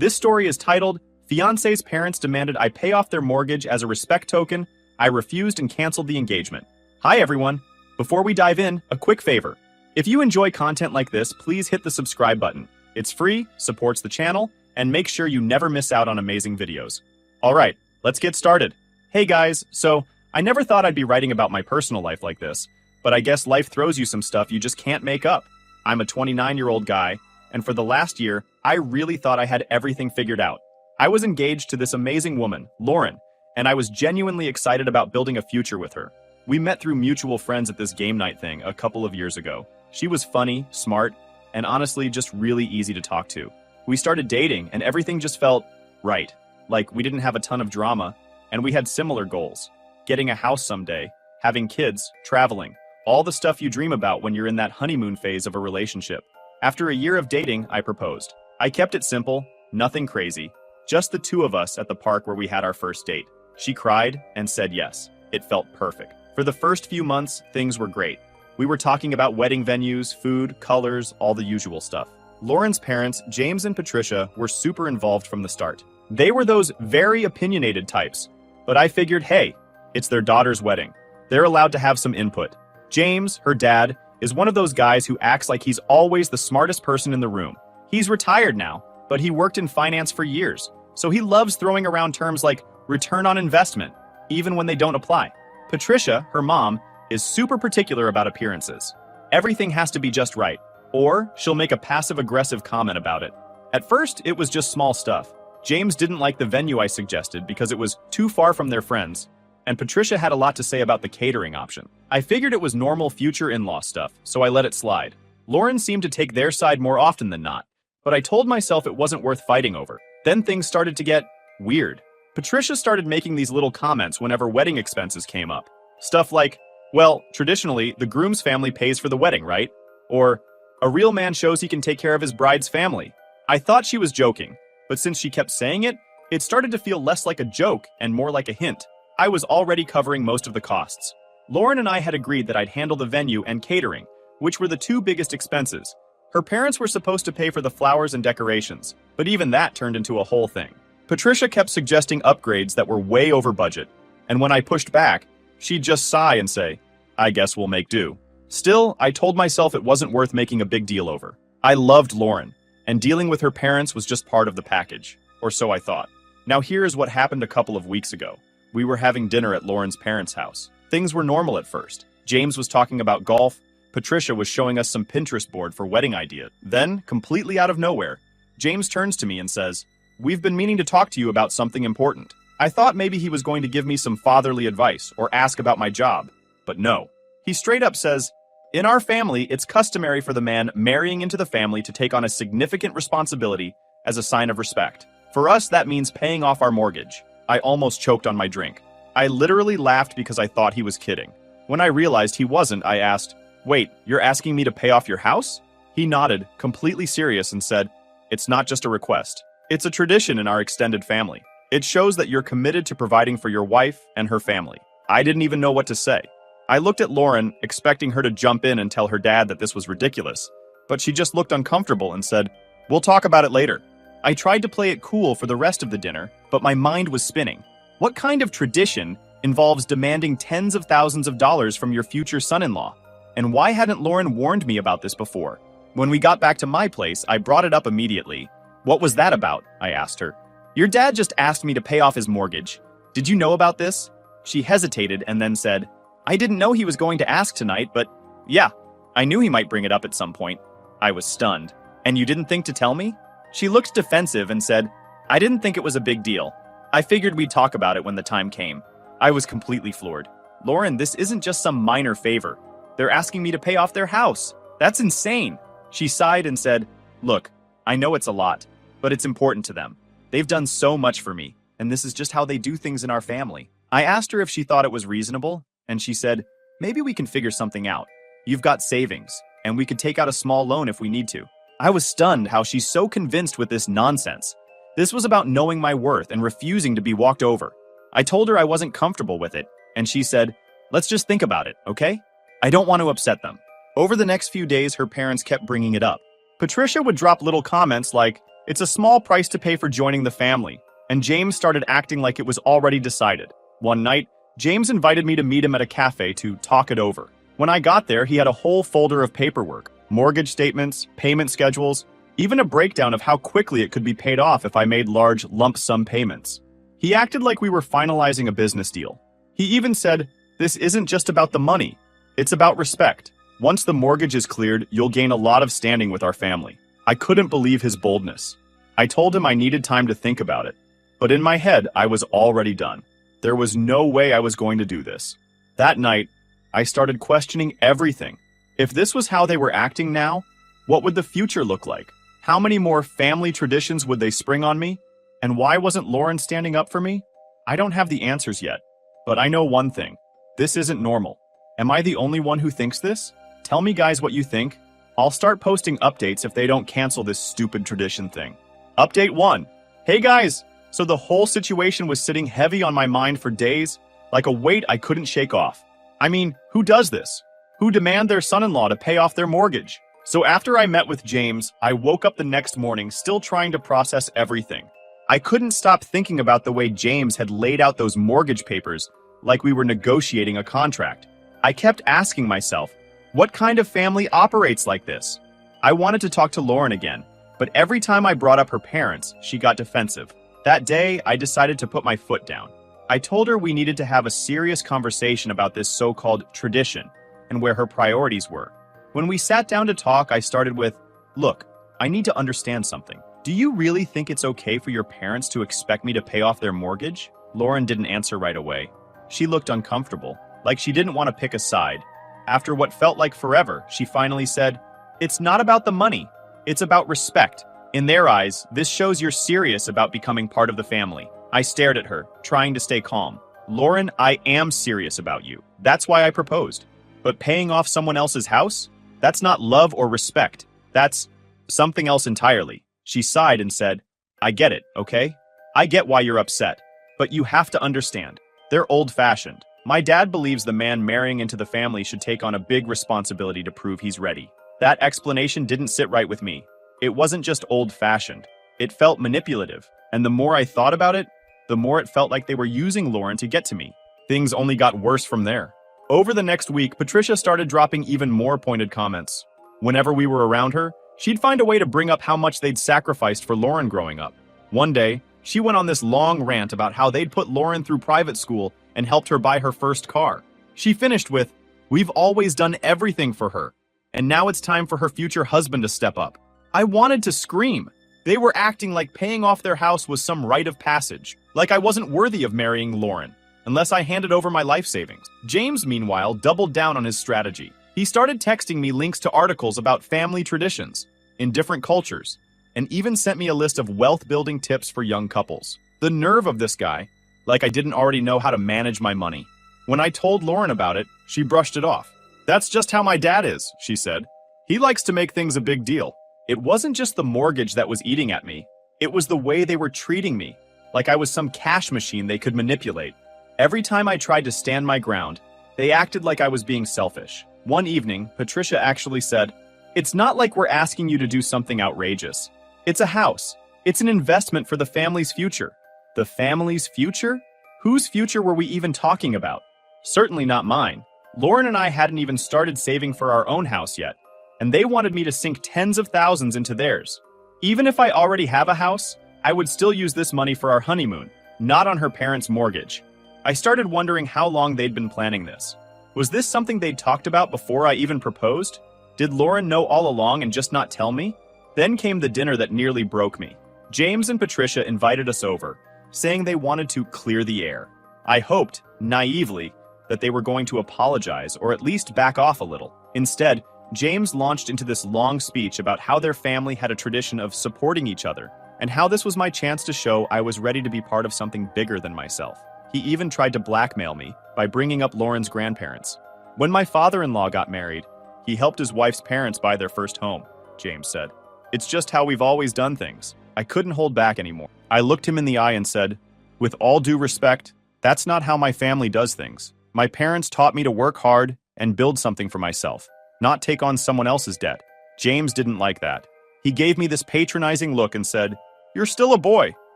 This story is titled, Fiancé's Parents Demanded I Pay Off Their Mortgage as a Respect Token. I refused and canceled the engagement. Hi everyone. Before we dive in, a quick favor. If you enjoy content like this, please hit the subscribe button. It's free, supports the channel, and make sure you never miss out on amazing videos. Alright, let's get started. Hey guys, so I never thought I'd be writing about my personal life like this, but I guess life throws you some stuff you just can't make up. I'm a 29-year-old guy, and for the last year, I really thought I had everything figured out. I was engaged to this amazing woman, Lauren, and I was genuinely excited about building a future with her. We met through mutual friends at this game night thing a couple of years ago. She was funny, smart, and honestly just really easy to talk to. We started dating, and everything just felt right. Like, we didn't have a ton of drama, and we had similar goals. Getting a house someday, having kids, traveling, all the stuff you dream about when you're in that honeymoon phase of a relationship. After a year of dating, I proposed. I kept it simple, nothing crazy, just the two of us at the park where we had our first date. She cried and said yes. It felt perfect. For the first few months, things were great. We were talking about wedding venues, food, colors, all the usual stuff. Lauren's parents, James and Patricia, were super involved from the start. They were those very opinionated types, but I figured, hey, it's their daughter's wedding. They're allowed to have some input. James, her dad, is one of those guys who acts like he's always the smartest person in the room. He's retired now, but he worked in finance for years, so he loves throwing around terms like return on investment, even when they don't apply. Patricia, her mom, is super particular about appearances. Everything has to be just right, or she'll make a passive-aggressive comment about it. At first, it was just small stuff. James didn't like the venue I suggested because it was too far from their friends, and Patricia had a lot to say about the catering option. I figured it was normal future in-law stuff, so I let it slide. Lauren seemed to take their side more often than not, but I told myself it wasn't worth fighting over. Then things started to get weird. Patricia started making these little comments whenever wedding expenses came up. Stuff like, well, traditionally, the groom's family pays for the wedding, right? Or, a real man shows he can take care of his bride's family. I thought she was joking, but since she kept saying it, it started to feel less like a joke and more like a hint. I was already covering most of the costs. Lauren and I had agreed that I'd handle the venue and catering, which were the two biggest expenses. Her parents were supposed to pay for the flowers and decorations, but even that turned into a whole thing. Patricia kept suggesting upgrades that were way over budget, and when I pushed back, she'd just sigh and say, I guess we'll make do. Still, I told myself it wasn't worth making a big deal over. I loved Lauren, and dealing with her parents was just part of the package, or so I thought. Now here's what happened a couple of weeks ago. We were having dinner at Lauren's parents' house. Things were normal at first. James was talking about golf. Patricia was showing us some Pinterest board for wedding ideas. Then, completely out of nowhere, James turns to me and says, We've been meaning to talk to you about something important. I thought maybe he was going to give me some fatherly advice or ask about my job, but no. He straight up says, In our family, it's customary for the man marrying into the family to take on a significant responsibility as a sign of respect. For us, that means paying off our mortgage. I almost choked on my drink. I literally laughed because I thought he was kidding. When I realized he wasn't, I asked, Wait, you're asking me to pay off your house? He nodded, completely serious, and said, It's not just a request. It's a tradition in our extended family. It shows that you're committed to providing for your wife and her family. I didn't even know what to say. I looked at Lauren, expecting her to jump in and tell her dad that this was ridiculous, but she just looked uncomfortable and said, We'll talk about it later. I tried to play it cool for the rest of the dinner, but my mind was spinning. What kind of tradition involves demanding tens of thousands of dollars from your future son-in-law? And why hadn't Lauren warned me about this before? When we got back to my place, I brought it up immediately. What was that about? I asked her. Your dad just asked me to pay off his mortgage. Did you know about this? She hesitated and then said, I didn't know he was going to ask tonight, but yeah, I knew he might bring it up at some point. I was stunned. And you didn't think to tell me? She looked defensive and said, I didn't think it was a big deal. I figured we'd talk about it when the time came. I was completely floored. Lauren, this isn't just some minor favor. They're asking me to pay off their house. That's insane. She sighed and said, Look, I know it's a lot, but it's important to them. They've done so much for me, and this is just how they do things in our family. I asked her if she thought it was reasonable, and she said, Maybe we can figure something out. You've got savings, and we could take out a small loan if we need to. I was stunned how she's so convinced with this nonsense. This was about knowing my worth and refusing to be walked over. I told her I wasn't comfortable with it, and she said, Let's just think about it, okay? I don't want to upset them. Over the next few days, her parents kept bringing it up. Patricia would drop little comments like, It's a small price to pay for joining the family, and James started acting like it was already decided. One night, James invited me to meet him at a cafe to talk it over. When I got there, he had a whole folder of paperwork, mortgage statements, payment schedules, even a breakdown of how quickly it could be paid off if I made large lump sum payments. He acted like we were finalizing a business deal. He even said, "This isn't just about the money, it's about respect. Once the mortgage is cleared, you'll gain a lot of standing with our family." I couldn't believe his boldness. I told him I needed time to think about it, but in my head, I was already done. There was no way I was going to do this. That night, I started questioning everything. If this was how they were acting now, what would the future look like? How many more family traditions would they spring on me? And why wasn't Lauren standing up for me? I don't have the answers yet, but I know one thing. This isn't normal. Am I the only one who thinks this? Tell me guys what you think. I'll start posting updates if they don't cancel this stupid tradition thing. Update 1. Hey guys! So the whole situation was sitting heavy on my mind for days, like a weight I couldn't shake off. I mean, who does this? Who demand their son-in-law to pay off their mortgage? So after I met with James, I woke up the next morning still trying to process everything. I couldn't stop thinking about the way James had laid out those mortgage papers like we were negotiating a contract. I kept asking myself, what kind of family operates like this? I wanted to talk to Lauren again, but every time I brought up her parents, she got defensive. That day, I decided to put my foot down. I told her we needed to have a serious conversation about this so-called tradition and where her priorities were. When we sat down to talk, I started with, "Look, I need to understand something. Do you really think it's okay for your parents to expect me to pay off their mortgage?" Lauren didn't answer right away. She looked uncomfortable, like she didn't want to pick a side. After what felt like forever, she finally said, "It's not about the money. It's about respect. In their eyes, this shows you're serious about becoming part of the family." I stared at her, trying to stay calm. "Lauren, I am serious about you. That's why I proposed. But paying off someone else's house? That's not love or respect. That's something else entirely." She sighed and said, "I get it, okay? I get why you're upset. But you have to understand. They're old-fashioned. My dad believes the man marrying into the family should take on a big responsibility to prove he's ready." That explanation didn't sit right with me. It wasn't just old-fashioned. It felt manipulative. And the more I thought about it, the more it felt like they were using Lauren to get to me. Things only got worse from there. Over the next week, Patricia started dropping even more pointed comments. Whenever we were around her, she'd find a way to bring up how much they'd sacrificed for Lauren growing up. One day, she went on this long rant about how they'd put Lauren through private school and helped her buy her first car. She finished with, "We've always done everything for her, and now it's time for her future husband to step up." I wanted to scream. They were acting like paying off their house was some rite of passage, like I wasn't worthy of marrying Lauren, unless I handed over my life savings. James, meanwhile, doubled down on his strategy. He started texting me links to articles about family traditions in different cultures, and even sent me a list of wealth-building tips for young couples. The nerve of this guy, like I didn't already know how to manage my money. When I told Lauren about it, she brushed it off. "That's just how my dad is," she said. "He likes to make things a big deal." It wasn't just the mortgage that was eating at me. It was the way they were treating me, like I was some cash machine they could manipulate. Every time I tried to stand my ground, they acted like I was being selfish. One evening, Patricia actually said, "It's not like we're asking you to do something outrageous. It's a house. It's an investment for the family's future." The family's future? Whose future were we even talking about? Certainly not mine. Lauren and I hadn't even started saving for our own house yet, and they wanted me to sink tens of thousands into theirs. Even if I already have a house, I would still use this money for our honeymoon, not on her parents' mortgage. I started wondering how long they'd been planning this. Was this something they'd talked about before I even proposed? Did Lauren know all along and just not tell me? Then came the dinner that nearly broke me. James and Patricia invited us over, saying they wanted to clear the air. I hoped, naively, that they were going to apologize or at least back off a little. Instead, James launched into this long speech about how their family had a tradition of supporting each other, and how this was my chance to show I was ready to be part of something bigger than myself. He even tried to blackmail me by bringing up Lauren's grandparents. "When my father-in-law got married, he helped his wife's parents buy their first home," James said. "It's just how we've always done things." I couldn't hold back anymore. I looked him in the eye and said, "With all due respect, that's not how my family does things. My parents taught me to work hard and build something for myself, not take on someone else's debt." James didn't like that. He gave me this patronizing look and said, "You're still a boy.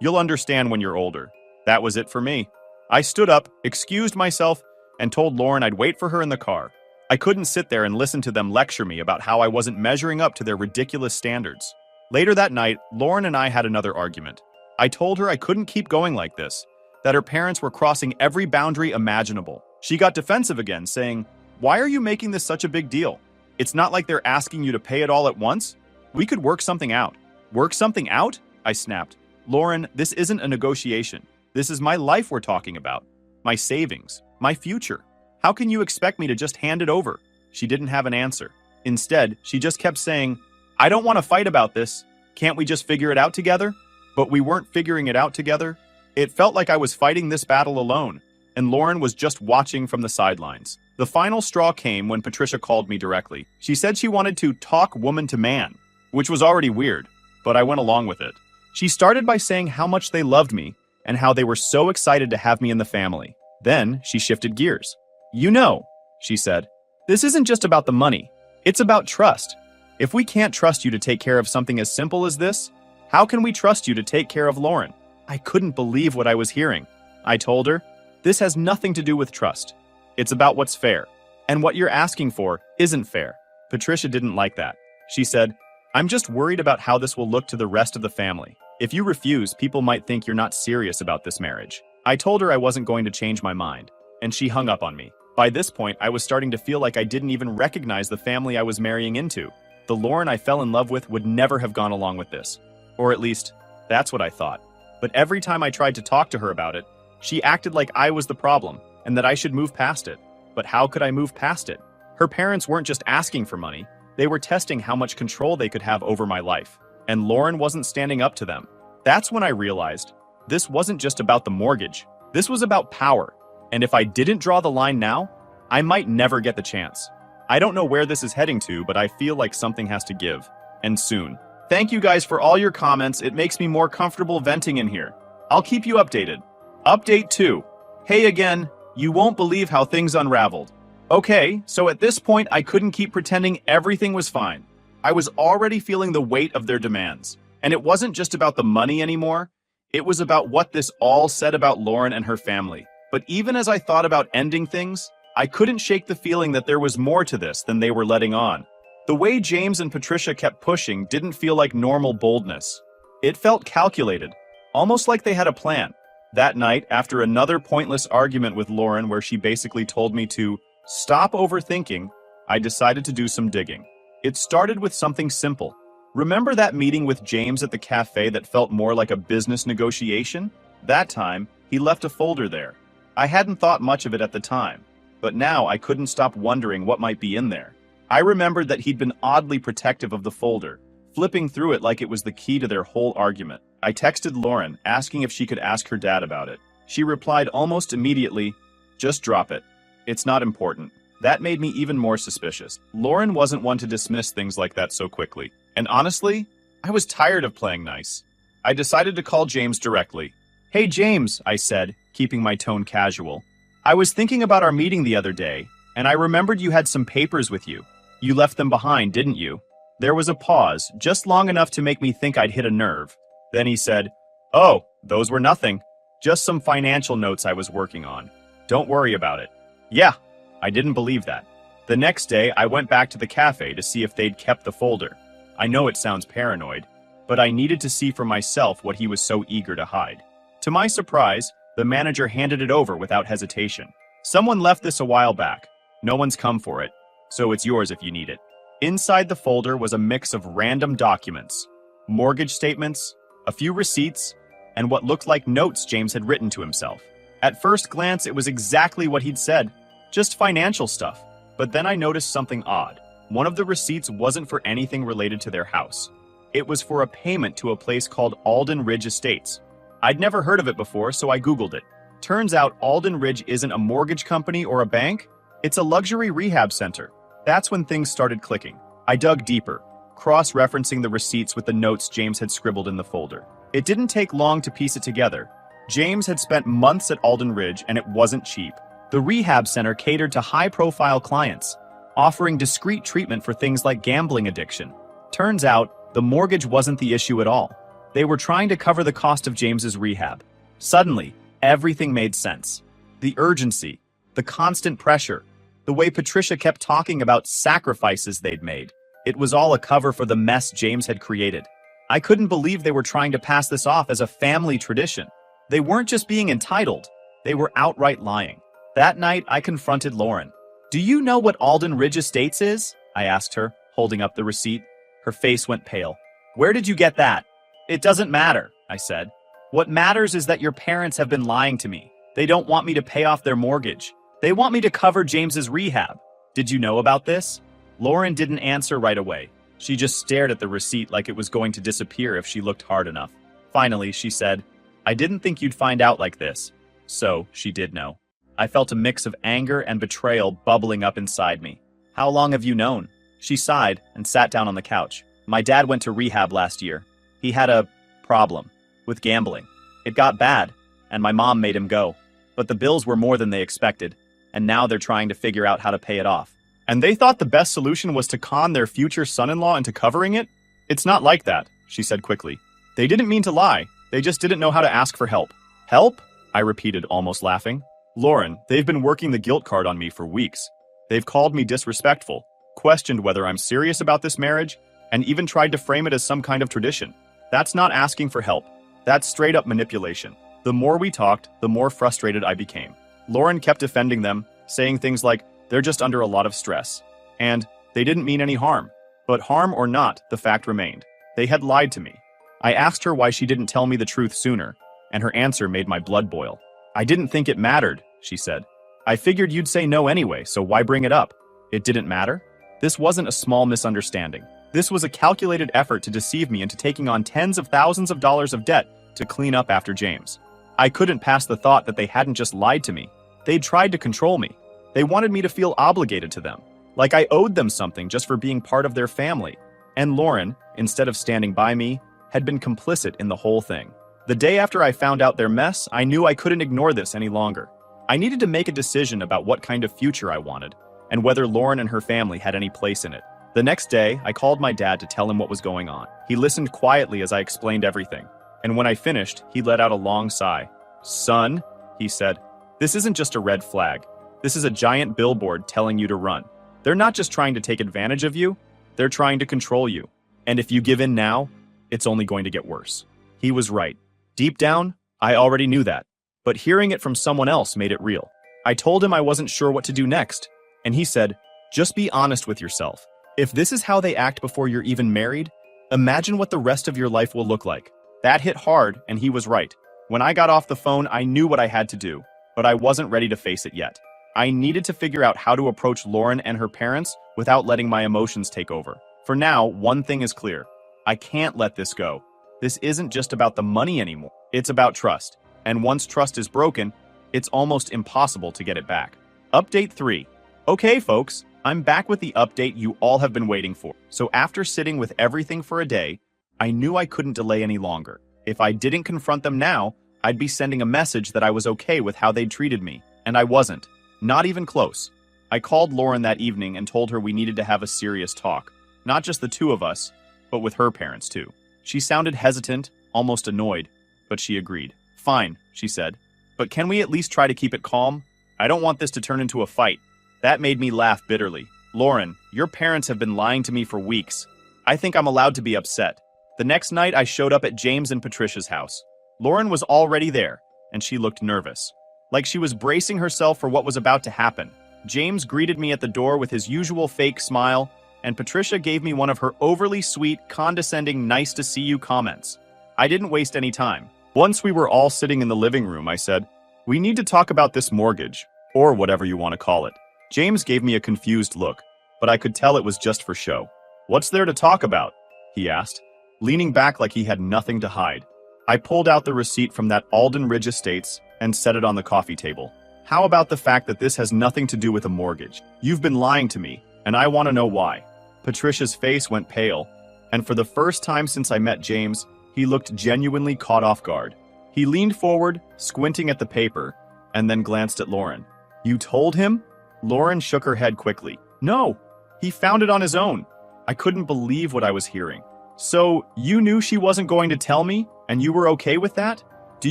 You'll understand when you're older." That was it for me. I stood up, excused myself, and told Lauren I'd wait for her in the car. I couldn't sit there and listen to them lecture me about how I wasn't measuring up to their ridiculous standards. Later that night, Lauren and I had another argument. I told her I couldn't keep going like this, that her parents were crossing every boundary imaginable. She got defensive again, saying, "Why are you making this such a big deal? It's not like they're asking you to pay it all at once. We could work something out." "Work something out?" I snapped. "Lauren, this isn't a negotiation. This is my life we're talking about. My savings, my future. How can you expect me to just hand it over?" She didn't have an answer. Instead, she just kept saying, "I don't want to fight about this. Can't we just figure it out together?" But we weren't figuring it out together. It felt like I was fighting this battle alone, and Lauren was just watching from the sidelines. The final straw came when Patricia called me directly. She said she wanted to talk woman to man, which was already weird, but I went along with it. She started by saying how much they loved me and how they were so excited to have me in the family. Then she shifted gears. "You know," she said, "this isn't just about the money. It's about trust. If we can't trust you to take care of something as simple as this, how can we trust you to take care of Lauren?" I couldn't believe what I was hearing. I told her, "This has nothing to do with trust. It's about what's fair. And what you're asking for isn't fair." Patricia didn't like that. She said, "I'm just worried about how this will look to the rest of the family. If you refuse, people might think you're not serious about this marriage." I told her I wasn't going to change my mind, and she hung up on me. By this point, I was starting to feel like I didn't even recognize the family I was marrying into. The Lauren I fell in love with would never have gone along with this. Or at least, that's what I thought. But every time I tried to talk to her about it, she acted like I was the problem, and that I should move past it. But how could I move past it? Her parents weren't just asking for money, they were testing how much control they could have over my life. And Lauren wasn't standing up to them. That's when I realized, this wasn't just about the mortgage. This was about power. And if I didn't draw the line now, I might never get the chance. I don't know where this is heading to, but I feel like something has to give. And soon. Thank you guys for all your comments. It makes me more comfortable venting in here. I'll keep you updated. Update 2. Hey again, you won't believe how things unraveled. Okay, so at this point I couldn't keep pretending everything was fine. I was already feeling the weight of their demands. And it wasn't just about the money anymore. It was about what this all said about Lauren and her family. But even as I thought about ending things, I couldn't shake the feeling that there was more to this than they were letting on. The way James and Patricia kept pushing didn't feel like normal boldness. It felt calculated, almost like they had a plan. That night, after another pointless argument with Lauren where she basically told me to stop overthinking, I decided to do some digging. It started with something simple. Remember that meeting with James at the cafe that felt more like a business negotiation? That time, he left a folder there. I hadn't thought much of it at the time, but now I couldn't stop wondering what might be in there. I remembered that he'd been oddly protective of the folder, flipping through it like it was the key to their whole argument. I texted Lauren, asking if she could ask her dad about it. She replied almost immediately, "Just drop it. It's not important." That made me even more suspicious. Lauren wasn't one to dismiss things like that so quickly. And honestly, I was tired of playing nice. I decided to call James directly. "Hey James," I said, keeping my tone casual. "I was thinking about our meeting the other day, and I remembered you had some papers with you. You left them behind, didn't you?" There was a pause, just long enough to make me think I'd hit a nerve. Then he said, "Oh, those were nothing. Just some financial notes I was working on. Don't worry about it." Yeah, I didn't believe that. The next day, I went back to the cafe to see if they'd kept the folder. I know it sounds paranoid, but I needed to see for myself what he was so eager to hide. To my surprise, the manager handed it over without hesitation. "Someone left this a while back. No one's come for it, so it's yours if you need it." Inside the folder was a mix of random documents, mortgage statements, a few receipts, and what looked like notes James had written to himself. At first glance, it was exactly what he'd said, just financial stuff. But then I noticed something odd. One of the receipts wasn't for anything related to their house. It was for a payment to a place called Alden Ridge Estates. I'd never heard of it before, so I Googled it. Turns out Alden Ridge isn't a mortgage company or a bank. It's a luxury rehab center. That's when things started clicking. I dug deeper, cross-referencing the receipts with the notes James had scribbled in the folder. It didn't take long to piece it together. James had spent months at Alden Ridge, and it wasn't cheap. The rehab center catered to high-profile clients, offering discreet treatment for things like gambling addiction. Turns out, The mortgage wasn't the issue at all. They were trying to cover the cost of James's rehab. Suddenly, everything made sense. The urgency, the constant pressure, the way Patricia kept talking about sacrifices they'd made. It was all a cover for the mess James had created. I couldn't believe they were trying to pass this off as a family tradition. They weren't just being entitled, they were outright lying. That night, I confronted Lauren. "Do you know what Alden Ridge Estates is?" I asked her, holding up the receipt. Her face went pale. "Where did you get that?" "It doesn't matter," I said. "What matters is that your parents have been lying to me. They don't want me to pay off their mortgage. They want me to cover James's rehab. Did you know about this?" Lauren didn't answer right away. She just stared at the receipt like it was going to disappear if she looked hard enough. Finally, she said, "I didn't think you'd find out like this." So, she did know. I felt a mix of anger and betrayal bubbling up inside me. "How long have you known?" She sighed and sat down on the couch. "My dad went to rehab last year. He had a problem with gambling. It got bad, and my mom made him go. But the bills were more than they expected, and now they're trying to figure out how to pay it off." "And they thought the best solution was to con their future son-in-law into covering it?" "It's not like that," she said quickly. "They didn't mean to lie. They just didn't know how to ask for help." "Help?" I repeated, almost laughing. "Lauren, they've been working the guilt card on me for weeks. They've called me disrespectful, questioned whether I'm serious about this marriage, and even tried to frame it as some kind of tradition. That's not asking for help. That's straight-up manipulation." The more we talked, the more frustrated I became. Lauren kept defending them, saying things like, "They're just under a lot of stress," and "they didn't mean any harm." But harm or not, the fact remained. They had lied to me. I asked her why she didn't tell me the truth sooner, and her answer made my blood boil. "I didn't think it mattered," she said. "I figured you'd say no anyway, so why bring it up?" It didn't matter? This wasn't a small misunderstanding. This was a calculated effort to deceive me into taking on tens of thousands of dollars of debt to clean up after James. I couldn't pass the thought that they hadn't just lied to me. They'd tried to control me. They wanted me to feel obligated to them, like I owed them something just for being part of their family. And Lauren, instead of standing by me, had been complicit in the whole thing. The day after I found out their mess, I knew I couldn't ignore this any longer. I needed to make a decision about what kind of future I wanted, and whether Lauren and her family had any place in it. The next day, I called my dad to tell him what was going on. He listened quietly as I explained everything, and when I finished, he let out a long sigh. "Son," he said, "this isn't just a red flag. This is a giant billboard telling you to run. They're not just trying to take advantage of you, they're trying to control you. And if you give in now, it's only going to get worse." He was right. Deep down, I already knew that, but hearing it from someone else made it real. I told him I wasn't sure what to do next, and he said, "Just be honest with yourself. If this is how they act before you're even married, imagine what the rest of your life will look like." That hit hard, and he was right. When I got off the phone, I knew what I had to do, but I wasn't ready to face it yet. I needed to figure out how to approach Lauren and her parents without letting my emotions take over. For now, one thing is clear. I can't let this go. This isn't just about the money anymore. It's about trust. And once trust is broken, it's almost impossible to get it back. Update 3. Okay, folks, I'm back with the update you all have been waiting for. So after sitting with everything for a day, I knew I couldn't delay any longer. If I didn't confront them now, I'd be sending a message that I was okay with how they'd treated me. And I wasn't. Not even close. I called Lauren that evening and told her we needed to have a serious talk. Not just the two of us, but with her parents too. She sounded hesitant, almost annoyed, but she agreed. "Fine," she said. "But can we at least try to keep it calm? I don't want this to turn into a fight." That made me laugh bitterly. "Lauren, your parents have been lying to me for weeks. I think I'm allowed to be upset." The next night, I showed up at James and Patricia's house. Lauren was already there, and she looked nervous, like she was bracing herself for what was about to happen. James greeted me at the door with his usual fake smile, and Patricia gave me one of her overly sweet, condescending, nice to see you comments. I didn't waste any time. Once we were all sitting in the living room, I said, "We need to talk about this mortgage, or whatever you want to call it." James gave me a confused look, but I could tell it was just for show. "What's there to talk about?" he asked, leaning back like he had nothing to hide. I pulled out the receipt from that Alden Ridge Estates and set it on the coffee table. "How about the fact that this has nothing to do with a mortgage? You've been lying to me, and I want to know why." Patricia's face went pale, and for the first time since I met James, he looked genuinely caught off guard. He leaned forward, squinting at the paper, and then glanced at Lauren. "You told him?" Lauren shook her head quickly. "No, he found it on his own." I couldn't believe what I was hearing. So, you knew she wasn't going to tell me, and you were okay with that? Do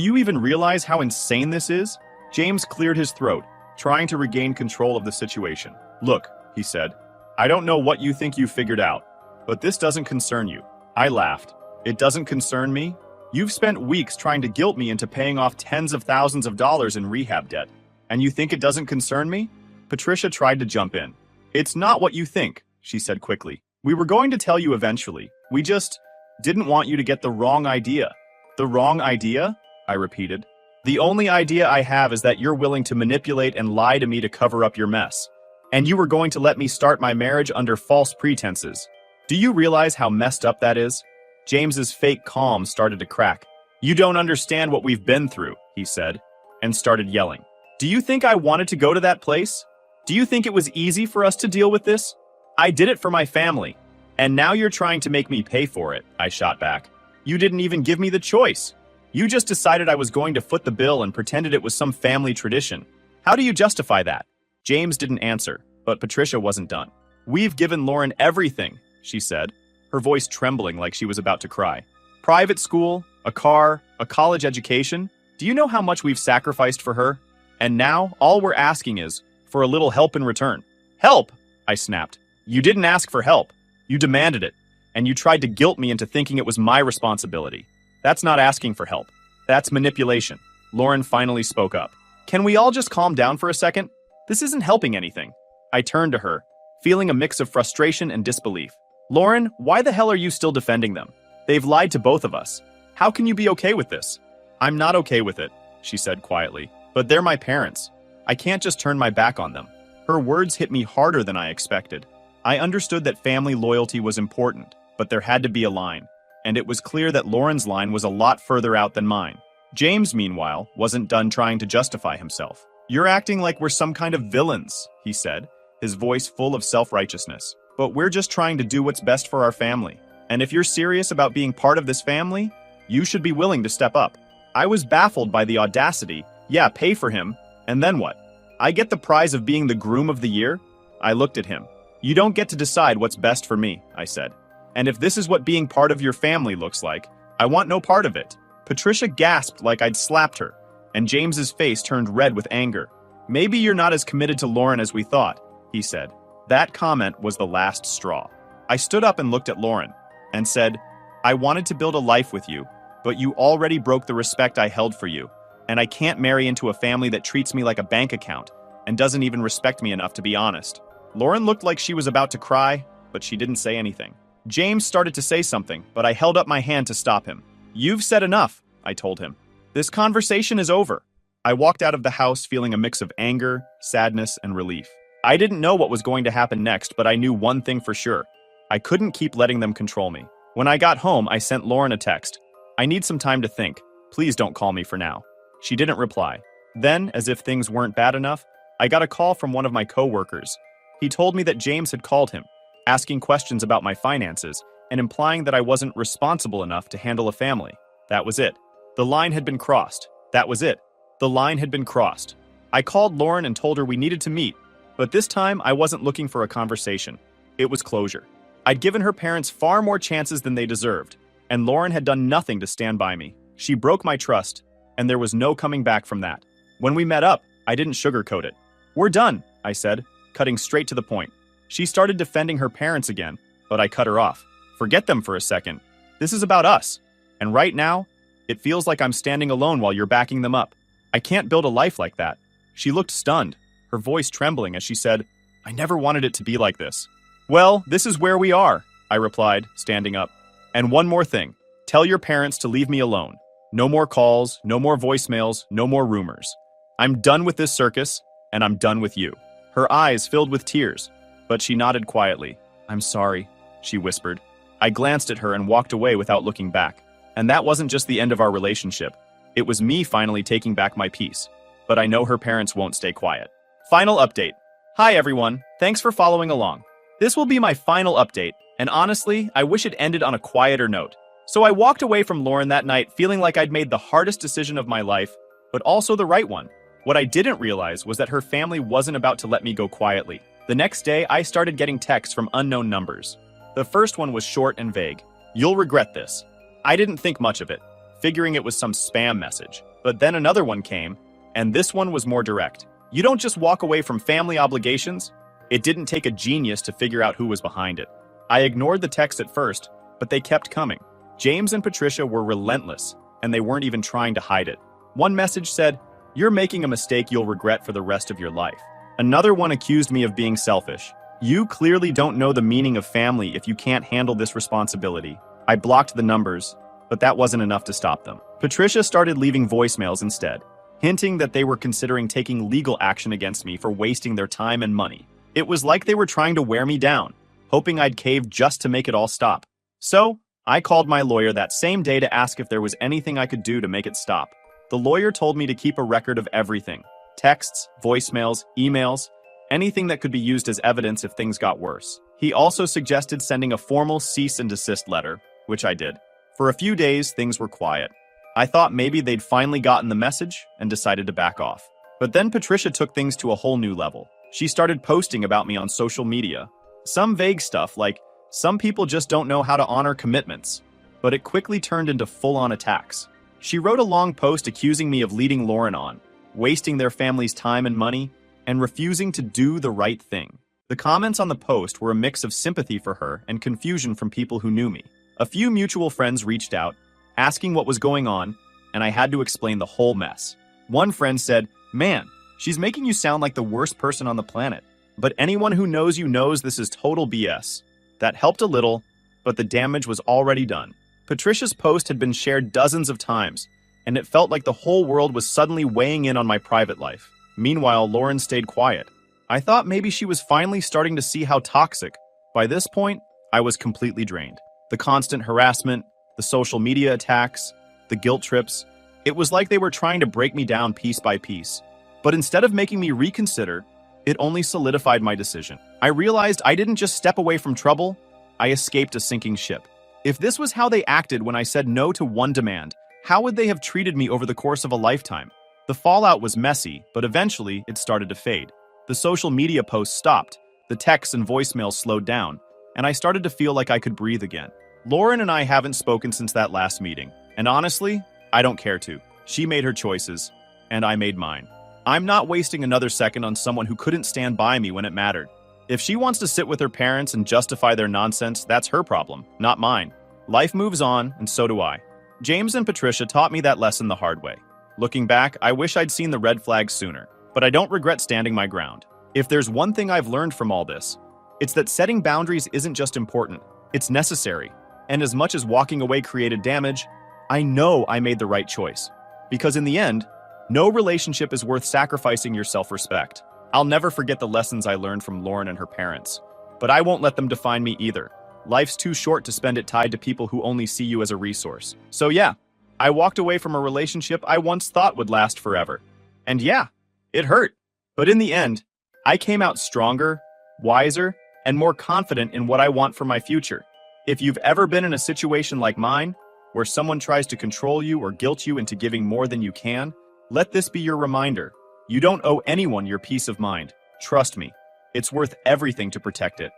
you even realize how insane this is? James cleared his throat, trying to regain control of the situation. Look, he said, I don't know what you think you figured out, but this doesn't concern you. I laughed. It doesn't concern me? You've spent weeks trying to guilt me into paying off tens of thousands of dollars in rehab debt, and you think it doesn't concern me? Patricia tried to jump in. It's not what you think, she said quickly. We were going to tell you eventually. We just didn't want you to get the wrong idea. The wrong idea? I repeated. The only idea I have is that you're willing to manipulate and lie to me to cover up your mess. And you were going to let me start my marriage under false pretenses. Do you realize how messed up that is? James's fake calm started to crack. You don't understand what we've been through, he said, and started yelling. Do you think I wanted to go to that place? Do you think it was easy for us to deal with this? I did it for my family. And now you're trying to make me pay for it, I shot back. You didn't even give me the choice. You just decided I was going to foot the bill and pretended it was some family tradition. How do you justify that? James didn't answer, but Patricia wasn't done. We've given Lauren everything, she said, her voice trembling like she was about to cry. Private school, a car, a college education. Do you know how much we've sacrificed for her? And now, all we're asking is for a little help in return. Help! I snapped. You didn't ask for help. You demanded it, and you tried to guilt me into thinking it was my responsibility. That's not asking for help. That's manipulation. Lauren finally spoke up. Can we all just calm down for a second? This isn't helping anything. I turned to her, feeling a mix of frustration and disbelief. Lauren, why the hell are you still defending them? They've lied to both of us. How can you be okay with this? I'm not okay with it, she said quietly. But they're my parents. I can't just turn my back on them. Her words hit me harder than I expected. I understood that family loyalty was important, but there had to be a line. And it was clear that Lauren's line was a lot further out than mine. James, meanwhile, wasn't done trying to justify himself. You're acting like we're some kind of villains, he said, his voice full of self-righteousness. But we're just trying to do what's best for our family. And if you're serious about being part of this family, you should be willing to step up. I was baffled by the audacity. Yeah, pay for him. And then what? I get the prize of being the groom of the year? I looked at him. You don't get to decide what's best for me, I said. And if this is what being part of your family looks like, I want no part of it. Patricia gasped like I'd slapped her, and James's face turned red with anger. Maybe you're not as committed to Lauren as we thought, he said. That comment was the last straw. I stood up and looked at Lauren and said, I wanted to build a life with you, but you already broke the respect I held for you, and I can't marry into a family that treats me like a bank account and doesn't even respect me enough to be honest. Lauren looked like she was about to cry, but she didn't say anything. James started to say something, but I held up my hand to stop him. You've said enough, I told him. This conversation is over. I walked out of the house feeling a mix of anger, sadness, and relief. I didn't know what was going to happen next, but I knew one thing for sure. I couldn't keep letting them control me. When I got home, I sent Lauren a text. I need some time to think. Please don't call me for now. She didn't reply. Then, as if things weren't bad enough, I got a call from one of my coworkers. He told me that James had called him, asking questions about my finances and implying that I wasn't responsible enough to handle a family. That was it. The line had been crossed. That was it. The line had been crossed. I called Lauren and told her we needed to meet, but this time I wasn't looking for a conversation. It was closure. I'd given her parents far more chances than they deserved, and Lauren had done nothing to stand by me. She broke my trust, and there was no coming back from that. When we met up, I didn't sugarcoat it. We're done, I said, cutting straight to the point. She started defending her parents again, but I cut her off. Forget them for a second. This is about us. And right now, it feels like I'm standing alone while you're backing them up. I can't build a life like that. She looked stunned, her voice trembling as she said, I never wanted it to be like this. Well, this is where we are, I replied, standing up. And one more thing. Tell your parents to leave me alone. No more calls, no more voicemails, no more rumors. I'm done with this circus, and I'm done with you. Her eyes filled with tears, but she nodded quietly. I'm sorry, she whispered. I glanced at her and walked away without looking back. And that wasn't just the end of our relationship. It was me finally taking back my peace. But I know her parents won't stay quiet. Final update. Hi everyone, thanks for following along. This will be my final update, and honestly, I wish it ended on a quieter note. So I walked away from Lauren that night feeling like I'd made the hardest decision of my life, but also the right one. What I didn't realize was that her family wasn't about to let me go quietly. The next day, I started getting texts from unknown numbers. The first one was short and vague. You'll regret this. I didn't think much of it, figuring it was some spam message. But then another one came, and this one was more direct. You don't just walk away from family obligations. It didn't take a genius to figure out who was behind it. I ignored the text at first, but they kept coming. James and Patricia were relentless, and they weren't even trying to hide it. One message said, "You're making a mistake you'll regret for the rest of your life." Another one accused me of being selfish. "You clearly don't know the meaning of family if you can't handle this responsibility." I blocked the numbers, but that wasn't enough to stop them. Patricia started leaving voicemails instead, hinting that they were considering taking legal action against me for wasting their time and money. It was like they were trying to wear me down, hoping I'd cave just to make it all stop. So, I called my lawyer that same day to ask if there was anything I could do to make it stop. The lawyer told me to keep a record of everything: texts, voicemails, emails, anything that could be used as evidence if things got worse. He also suggested sending a formal cease and desist letter, which I did. For a few days, things were quiet. I thought maybe they'd finally gotten the message and decided to back off. But then Patricia took things to a whole new level. She started posting about me on social media. Some vague stuff like, "Some people just don't know how to honor commitments." But it quickly turned into full-on attacks. She wrote a long post accusing me of leading Lauren on, wasting their family's time and money, and refusing to do the right thing. The comments on the post were a mix of sympathy for her and confusion from people who knew me. A few mutual friends reached out, asking what was going on, and I had to explain the whole mess. One friend said, "Man, she's making you sound like the worst person on the planet. But anyone who knows you knows this is total BS." That helped a little, but the damage was already done. Patricia's post had been shared dozens of times, and it felt like the whole world was suddenly weighing in on my private life. Meanwhile, Lauren stayed quiet. I thought maybe she was finally starting to see how toxic. By this point, I was completely drained. The constant harassment, the social media attacks, the guilt trips. It was like they were trying to break me down piece by piece. But instead of making me reconsider, it only solidified my decision. I realized I didn't just step away from trouble, I escaped a sinking ship. If this was how they acted when I said no to one demand, how would they have treated me over the course of a lifetime? The fallout was messy, but eventually it started to fade. The social media posts stopped, the texts and voicemails slowed down, and I started to feel like I could breathe again. Lauren and I haven't spoken since that last meeting, and honestly, I don't care to. She made her choices, and I made mine. I'm not wasting another second on someone who couldn't stand by me when it mattered. If she wants to sit with her parents and justify their nonsense, that's her problem, not mine. Life moves on, and so do I. James and Patricia taught me that lesson the hard way. Looking back, I wish I'd seen the red flags sooner, but I don't regret standing my ground. If there's one thing I've learned from all this, it's that setting boundaries isn't just important, it's necessary. And as much as walking away created damage, I know I made the right choice. Because in the end, no relationship is worth sacrificing your self-respect. I'll never forget the lessons I learned from Lauren and her parents, but I won't let them define me either. Life's too short to spend it tied to people who only see you as a resource. So yeah, I walked away from a relationship I once thought would last forever. And yeah, it hurt. But in the end, I came out stronger, wiser, and more confident in what I want for my future. If you've ever been in a situation like mine, where someone tries to control you or guilt you into giving more than you can, let this be your reminder. You don't owe anyone your peace of mind. Trust me, it's worth everything to protect it.